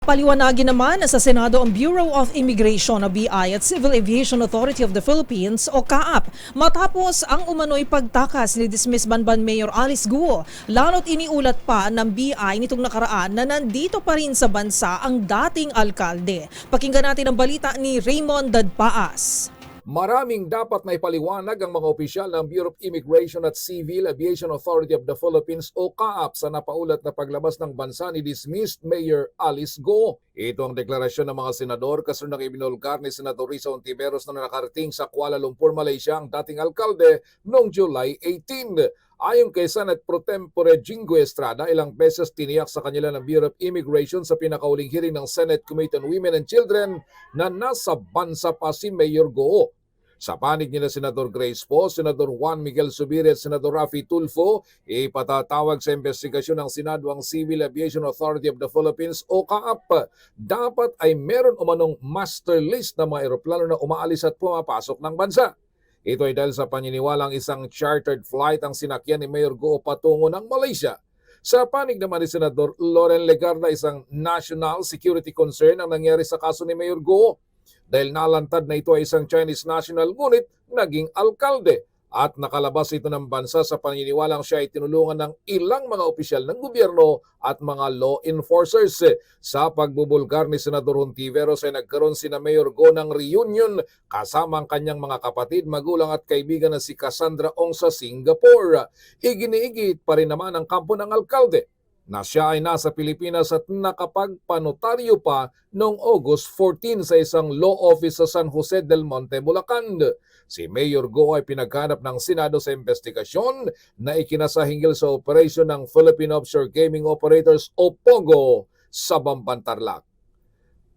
Paliwanagin naman sa Senado ang Bureau of Immigration o BI at Civil Aviation Authority of the Philippines o CAAP matapos ang umano'y pagtakas ni dismiss Banban Mayor Alice Guo. Lalo't iniulat pa ng BI nitong nakaraan na nandito pa rin sa bansa ang dating alkalde. Pakinggan natin ang balita ni Raymond Dadpaas. Maraming dapat na ipaliwanag ang mga opisyal ng Bureau of Immigration at Civil Aviation Authority of the Philippines o CAAP sa napaulat na paglabas ng bansa ni dismissed Mayor Alice Guo. Ito ang deklarasyon ng mga senador kasunod ng ibinulgar ni Senator Risa Hontiveros na nakarating sa Kuala Lumpur, Malaysia ang dating alkalde noong July 18. Ayon kay Senate Pro Tempore Jingo Estrada, ilang beses tiniyak sa kanila ng Bureau of Immigration sa pinakauling hearing ng Senate Committee on Women and Children na nasa bansa pa si Mayor Guo. Sa panig nila Senador Grace Poe, Senador Juan Miguel Zubiri at Senador Raffy Tulfo, ipatatawag sa investigasyon ng Senado ang Civil Aviation Authority of the Philippines o CAAP. Dapat ay meron umanong master list ng mga eroplano na umaalis at pumapasok ng bansa. Ito ay dahil sa paniniwalang isang chartered flight ang sinakyan ni Mayor Guo patungo ng Malaysia. Sa panig naman ni Senador Loren Legarda, isang national security concern ang nangyari sa kaso ni Mayor Guo. Dahil nalantad na ito ay isang Chinese national ngunit naging alkalde at nakalabas ito ng bansa sa paniniwalang siya ay tinulungan ng ilang mga opisyal ng gobyerno at mga law enforcers. Sa pagbubulgar ni Senador Hontiveros ay nagkaroon sina Mayor Guo ng reunion kasama ang kanyang mga kapatid, magulang at kaibigan na si Cassandra Ong sa Singapore. Iginiigit pa rin naman ang kampo ng alkalde na siya ay nasa Pilipinas at nakapagpanotaryo pa noong August 14 sa isang law office sa San Jose del Monte, Bulacan. Si Mayor Guo ay pinaghanap ng Senado sa investigasyon na ikinasa hinggil sa operasyon ng Philippine Offshore Gaming Operators o POGO sa Bamban, Tarlac.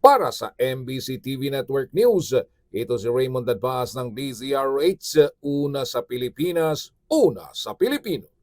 Para sa MBC TV Network News, ito si Raymond Dadpaas ng DZRH, una sa Pilipinas, una sa Pilipino.